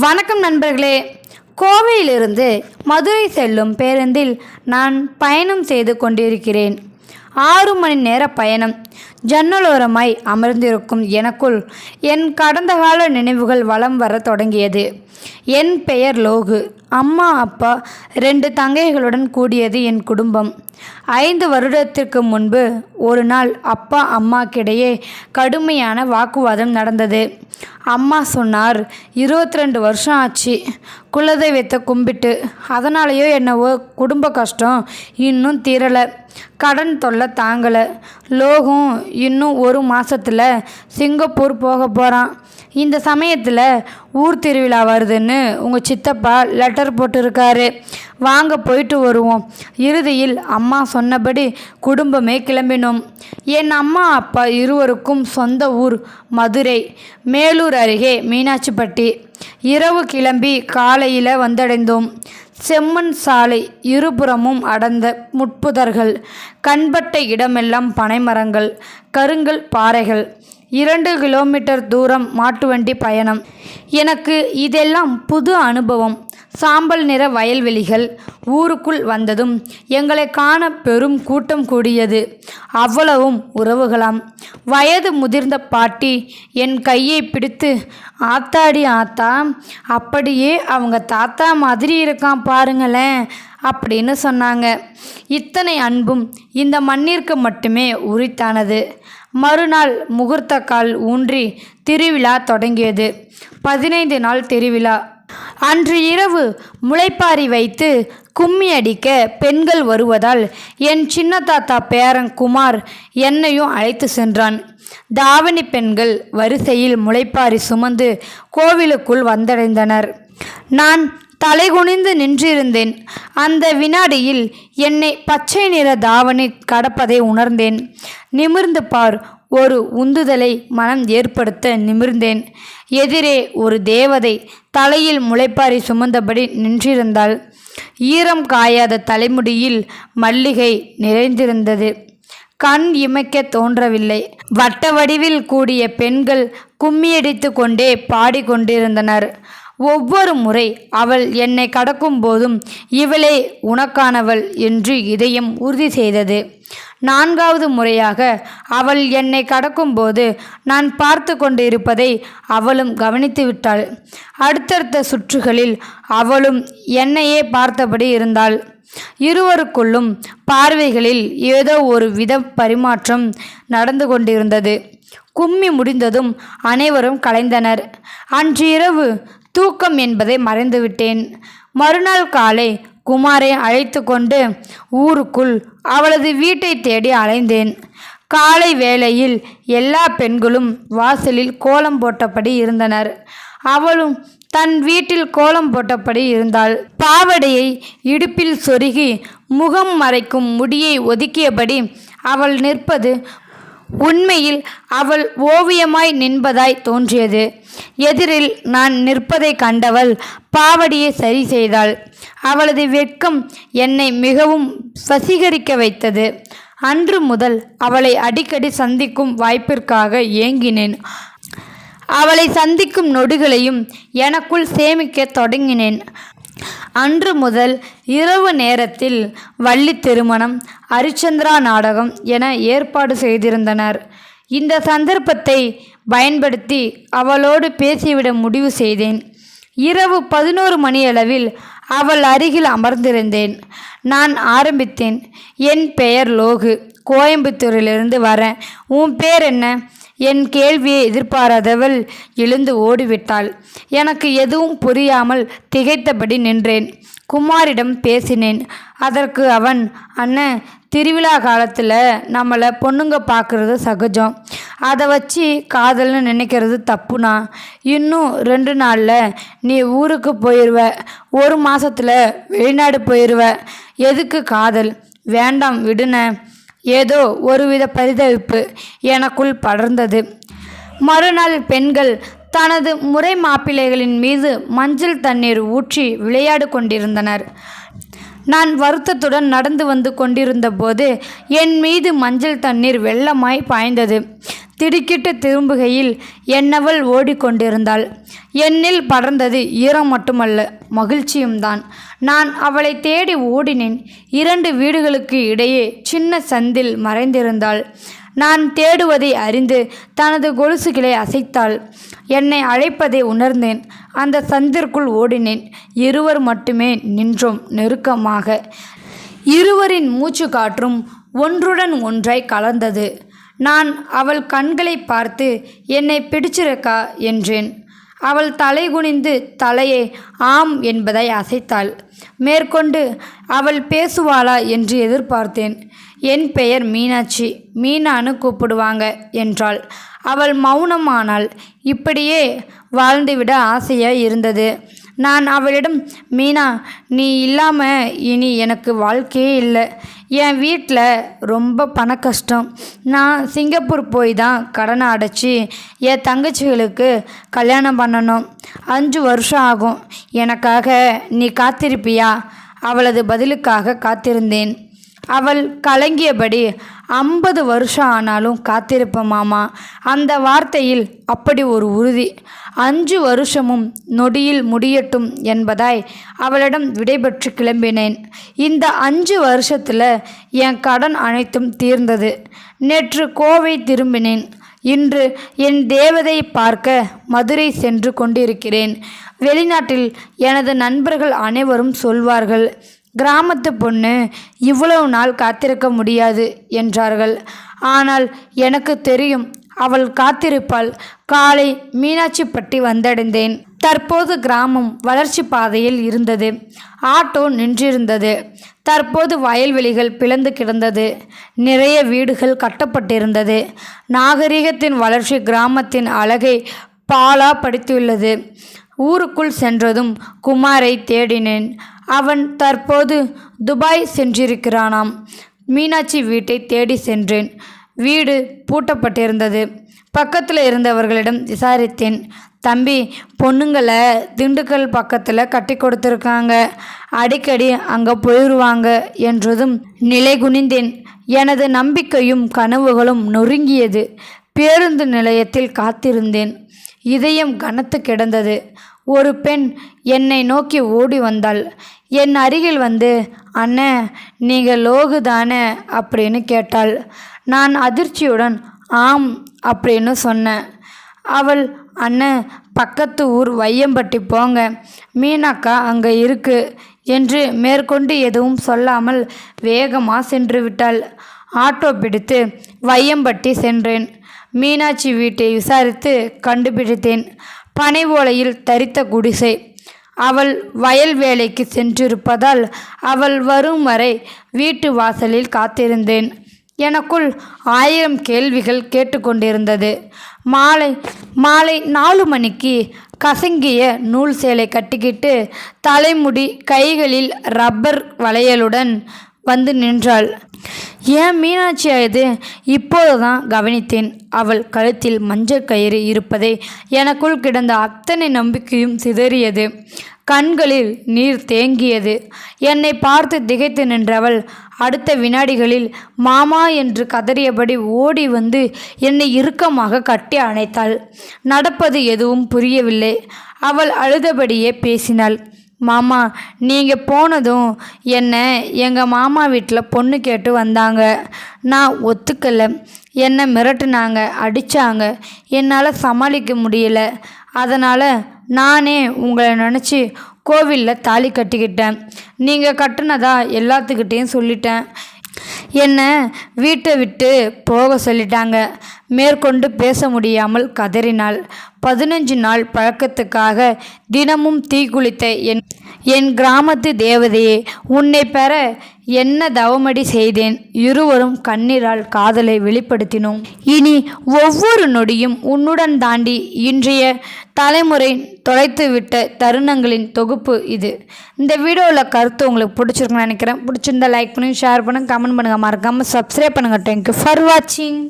வணக்கம் நண்பர்களே. கோவையிலிருந்து மதுரை செல்லும் பேருந்தில் நான் பயணம் செய்து கொண்டிருக்கிறேன். 6 மணி நேர பயணம். ஜன்னலோரமாய் அமர்ந்திருக்கும் எனக்குள் என் கடந்த கால நினைவுகள் வலம் வர தொடங்கியது. என் பெயர் லோகு. அம்மா, அப்பா, 2 தங்கைகளுடன் கூடியது என் குடும்பம். 5 வருடத்திற்கு முன்பு ஒரு நாள் அப்பா அம்மாக்கிடையே கடுமையான வாக்குவாதம் நடந்தது. அம்மா சொன்னார், 22 வருஷம் ஆச்சு குலதெய்வத்தை கும்பிட்டு, அதனாலேயோ என்னவோ குடும்ப கஷ்டம் இன்னும் தீரலை, கடன் தொல்லை தாங்கலை, லோகும் இன்னும் 1 மாதத்தில் சிங்கப்பூர் போக போகிறான். இந்த சமயத்தில் ஊர் திருவிழா வருதுன்னு உங்கள் சித்தப்பா லெட்டர் போட்டிருக்காரு, வாங்க போயிட்டு வருவோம். இறுதியில் அம்மா சொன்னபடி குடும்பமே கிளம்பினோம். என் அம்மா அப்பா இருவருக்கும் சொந்த ஊர் மதுரை, மேலூர் அருகே மீனாட்சிப்பட்டி. இரவு கிளம்பி காலையில் வந்தடைந்தோம். செம்மண் சாலை, இருபுறமும் அடர்ந்த முட்புதர்கள், கண்பட்ட இடமெல்லாம் பனைமரங்கள், கருங்கல் பாறைகள். 2 கிலோமீட்டர் தூரம் மாட்டுவண்டி பயணம். எனக்கு இதெல்லாம் புது அனுபவம். சாம்பல் நிற வயல்வெளிகள். ஊருக்குள் வந்ததும் எங்களை காண பெரும் கூட்டம் கூடியது. அவ்வளவும் உறவுகளாம். வயது முதிர்ந்த பாட்டி என் கையை பிடித்து, ஆத்தாடி ஆத்தா, அப்படியே அவங்க தாத்தா மாதிரி இருக்கான் பாருங்களேன் அப்படின்னு சொன்னாங்க. இத்தனை அன்பும் இந்த மண்ணிற்கு மட்டுமே உரித்தானது. மறுநாள் முகூர்த்த கால் ஊன்றி திருவிழா தொடங்கியது. 15 நாள் திருவிழா. அன்று இரவு முளைப்பாரி வைத்து கும்மி அடிக்க பெண்கள் வருவதால் என் சின்ன தாத்தா பேரன் குமார் என்னையும் அழைத்து சென்றான். தாவணி பெண்கள் வரிசையில் முளைப்பாரி சுமந்து கோவிலுக்குள் வந்தடைந்தனர். நான் தலைகுனிந்து நின்றிருந்தேன். அந்த வினாடியில் என்னை பச்சை நிற தாவணி கடப்பதை உணர்ந்தேன். நிமிர்ந்து பார், ஒரு உந்துதலை மனம் ஏற்படுத்த நிமிர்ந்தேன். எதிரே ஒரு தேவதை தலையில் முளைப்பாரி சுமந்தபடி நின்றிருந்தாள். ஈரம் காயாத தலைமுடியில் மல்லிகை நிறைந்திருந்தது. கண் இமைக்க தோன்றவில்லை. வட்ட வடிவில் கூடிய பெண்கள் கும்மியடித்து கொண்டே பாடிக்கொண்டிருந்தனர். ஒவ்வொரு முறை அவள் என்னை கடக்கும் போதும் இவளே உனக்கானவள் என்று இதயம் உறுதி செய்தது. 4வது முறையாக அவள் என்னை கடக்கும்போது நான் பார்த்து கொண்டு இருப்பதை அவளும் கவனித்து விட்டாள். அடுத்தடுத்த சுற்றுகளில் அவளும் என்னையே பார்த்தபடி இருந்தாள். இருவருக்குள்ளும் பார்வைகளில் ஏதோ ஒரு வித பரிமாற்றம் நடந்து கொண்டிருந்தது. கும்மி முடிந்ததும் அனைவரும் கலைந்தனர். அன்று இரவு தூக்கம் என்பதை மறைந்துவிட்டேன். மறுநாள் காலை குமாரை அழைத்து கொண்டு ஊருக்குள் அவளது வீட்டை தேடி அலைந்தேன். காலை வேளையில் எல்லா பெண்களும் வாசலில் கோலம் போட்டபடி இருந்தனர். அவளும் தன் வீட்டில் கோலம் போட்டபடி இருந்தாள். பாவடையை இடுப்பில் சொருகி முகம் மறைக்கும் முடியை ஒதுக்கியபடி அவள் நிற்பது உண்மையில் அவள் ஓவியமாய் நின்பதாய் தோன்றியது. எதிரில் நான் நிற்பதை கண்டவள் பாவடியை சரி செய்தாள். அவளது வெட்கம் என்னை மிகவும் வசீகரிக்க வைத்தது. அன்று முதல் அவளை அடிக்கடி சந்திக்கும் வாய்ப்பிற்காக ஏங்கினேன். அவளை சந்திக்கும் நொடிகளையும் எனக்குள் சேமிக்க தொடங்கினேன். அன்று முதல் இரவு நேரத்தில் வள்ளி திருமணம், ஹரிச்சந்திரா நாடகம் என ஏற்பாடு செய்திருந்தனர். இந்த சந்தர்ப்பத்தை பயன்படுத்தி அவளோடு பேசிவிட முடிவு செய்தேன். இரவு 11 மணியளவில் அவள் அருகில் அமர்ந்திருந்தேன். நான் ஆரம்பித்தேன். என் பெயர் லோகு, கோயம்புத்தூரிலிருந்து வரேன். உன் பேர் என்ன? என் கேள்வியை எதிர்பாராதவள் எழுந்து ஓடிவிட்டாள். எனக்கு எதுவும் புரியாமல் திகைத்தபடி நின்றேன். குமாரிடம் பேசினேன். அதற்கு அவன், அண்ணன், திருவிழா காலத்தில் நம்மளை பொண்ணுங்க பார்க்குறது சகஜம், அதை வச்சு காதல்னு நினைக்கிறது தப்புனா. இன்னும் 2 நாளில் நீ ஊருக்கு போயிடுவ, 1 மாதத்தில் வெளிநாடு போயிடுவ, எதுக்கு காதல்? வேண்டாம் விடுன. ஏதோ ஒருவித பரிதவிப்பு எனக்குள் படர்ந்தது. மறுநாள் பெண்கள் தனது முறை மாப்பிள்ளைகளின் மீது மஞ்சள் தண்ணீர் ஊற்றி விளையாடு கொண்டிருந்தனர். நான் வருத்தத்துடன் நடந்து வந்து கொண்டிருந்த போது என் மீது மஞ்சள் தண்ணீர் வெள்ளமாய் பாய்ந்தது. திடுக்கிட்டு திரும்புகையில் என்னவள் ஓடிக்கொண்டிருந்தாள். என்னில் படர்ந்தது ஈரம் மட்டுமல்ல, மகிழ்ச்சியும் தான். நான் அவளை தேடி ஓடினேன். 2 வீடுகளுக்கு இடையே சின்ன சந்தில் மறைந்திருந்தாள். நான் தேடுவதை அறிந்து தனது கொலுசுகளை அசைத்தாள். என்னை அழைப்பதை உணர்ந்தேன். அந்த சந்திற்குள் ஓடினேன். இருவர் மட்டுமே நின்றோம் நெருக்கமாக. இருவரின் மூச்சு காற்றும் ஒன்றுடன் ஒன்றாய் கலந்தது. நான் அவள் கண்களை பார்த்து என்னை பிடிச்சிருக்கா என்றேன். அவள் தலை குனிந்து தலையை ஆம் என்பதை அசைத்தாள். மேற்கொண்டு அவள் பேசுவாளா என்று எதிர்பார்த்தேன். என் பெயர் மீனாட்சி, மீனான்னு கூப்பிடுவாங்க என்றாள். அவள் மௌனமானாள். இப்படியே வாழ்ந்துவிட ஆசையாக இருந்தது. நான் அவளிடம், மீனா, நீ இல்லாமல் இனி எனக்கு வாழ்க்கையே இல்லை. என் வீட்டில் ரொம்ப பண கஷ்டம். நான் சிங்கப்பூர் போய் தான் கடனை அடைச்சி என் தங்கச்சிகளுக்கு கல்யாணம் பண்ணணும். 5 வருஷம் ஆகும். எனக்காக நீ காத்திருப்பியா? அவளது பதிலுக்காக காத்திருந்தேன். அவள் கலங்கியபடி 50 வருஷம் ஆனாலும் காத்திருப்பேன் மாமா. அந்த வார்த்தையில் அப்படி ஒரு உறுதி. 5 வருஷமும் நொடியில் முடியட்டும் என்பதாய் அவளிடம் விடைபெற்று கிளம்பினேன். இந்த 5 வருஷத்தில் என் கடன் அனைத்தும் தீர்ந்தது. நேற்று கோவை திரும்பினேன். இன்று என் தேவதை பார்க்க மதுரை சென்று கொண்டிருக்கிறேன். வெளிநாட்டில் எனது நண்பர்கள் அனைவரும் சொல்வார்கள், கிராமத்து பொண்ணு இவ்வளவு நாள் காத்திருக்க முடியாது என்றார்கள். ஆனால் எனக்கு தெரியும், அவள் காத்திருப்பாள். காலை மீனாட்சிப்பட்டி வந்தடைந்தேன். தற்போது கிராமம் வளர்ச்சி பாதையில் இருந்தது. ஆட்டோ நின்றிருந்தது. தற்போது வயல்வெளிகள் பிளந்து கிடந்தது. நிறைய வீடுகள் கட்டப்பட்டிருந்தது. நாகரிகத்தின் வளர்ச்சி கிராமத்தின் அழகை பாலா படித்துள்ளது. ஊருக்குள் சென்றதும் குமாரை தேடினேன். அவன் தற்போது துபாய் சென்றிருக்கிறானாம். மீனாட்சி வீட்டை தேடி சென்றேன். வீடு பூட்டப்பட்டிருந்தது. பக்கத்தில் இருந்தவர்களிடம் விசாரித்தேன். தம்பி, பொண்ணுங்களை திண்டுக்கல் பக்கத்தில் கட்டி கொடுத்துருக்காங்க, அடிக்கடி அங்கே போயிடுவாங்க என்றதும் நிலை குனிந்தேன். எனது நம்பிக்கையும் கனவுகளும் நொறுங்கியது. பேருந்து நிலையத்தில் காத்திருந்தேன். இதயம் கனத்து கிடந்தது. ஒரு பெண் என்னை நோக்கி ஓடி வந்தாள். என் அருகில் வந்து, அண்ணே, நீங்கள் லோகு தானே அப்படின்னு கேட்டாள். நான் அதிர்ச்சியுடன் ஆம் அப்படின்னு சொன்னேன். அவள், அண்ணன், பக்கத்து ஊர் வையம்பட்டி போங்க, மீனாக்கா அங்கே இருக்கு என்று மேற்கொண்டு எதுவும் சொல்லாமல் வேகமாக சென்று விட்டாள். ஆட்டோ பிடித்து வையம்பட்டி சென்றேன். மீனாட்சி வீட்டை விசாரித்து கண்டுபிடித்தேன். பனை ஓலையில் தரித்த குடிசை. அவள் வயல் வேலைக்கு சென்றிருப்பதால் அவள் வரும் வரை வீட்டு வாசலில் காத்திருந்தேன். எனக்குள் 1000 கேள்விகள் கேட்டுக்கொண்டிருந்தது. மாலை 4 மணிக்கு கசங்கிய நூல் சேலை கட்டிக்கிட்டு தலைமுடி கைகளில் ரப்பர் வளையலுடன் வந்து நின்றாள். ஏன் மீனாட்சி ஆயுது? இப்போதுதான் கவனித்தேன். அவள் கழுத்தில் மஞ்சள் கயிறு இருப்பதை. எனக்குள் கிடந்த அத்தனை நம்பிக்கையும் சிதறியது. கண்களில் நீர் தேங்கியது. என்னை பார்த்து திகைத்து நின்றவள் அடுத்த வினாடிகளில் மாமா என்று கதறியபடி ஓடி வந்து என்னை இறுக்கமாக கட்டி அணைத்தாள். நடப்பது எதுவும் புரியவில்லை. அவள் அழுதபடியே பேசினாள். மாமா, நீங்கள் போனதும் என்னை எங்கள் மாமா வீட்டில் பொண்ணு கேட்டு வந்தாங்க. நான் ஒத்துக்கலை. என்னை மிரட்டுனாங்க, அடித்தாங்க. என்னால் சமாளிக்க முடியல. அதனால் நானே உங்களை நினச்சி கோவிலில் தாலி கட்டிக்கிட்டேன். நீங்கள் கட்டுனதா எல்லாத்துக்கிட்டேயும் சொல்லிட்டேன். என்னை வீட்டை விட்டு போக சொல்லிட்டாங்க. மேற்கொண்டு பேச முடியாமல் கதறினாள். 15 நாள் பழக்கத்துக்காக தினமும் தீக்குளித்த என் கிராமத்து தேவதையே, உன்னை பெற என்ன தவமடி செய்தேன். இருவரும் கண்ணீரால் காதலை வெளிப்படுத்தினோம். இனி ஒவ்வொரு நொடியும் உன்னுடன் தாண்டி இன்றைய தலைமுறை தொலைத்துவிட்ட தருணங்களின் தொகுப்பு இது. இந்த வீடியோவில் கருத்து உங்களுக்கு பிடிச்சிருக்குன்னு நினைக்கிறேன். பிடிச்சிருந்தா லைக் பண்ணுங்கள், ஷேர் பண்ணுங்கள், கமெண்ட் பண்ணுங்கள், மறக்காமல் சப்ஸ்கிரைப் பண்ணுங்கள். தேங்க்யூ ஃபார் வாட்சிங்.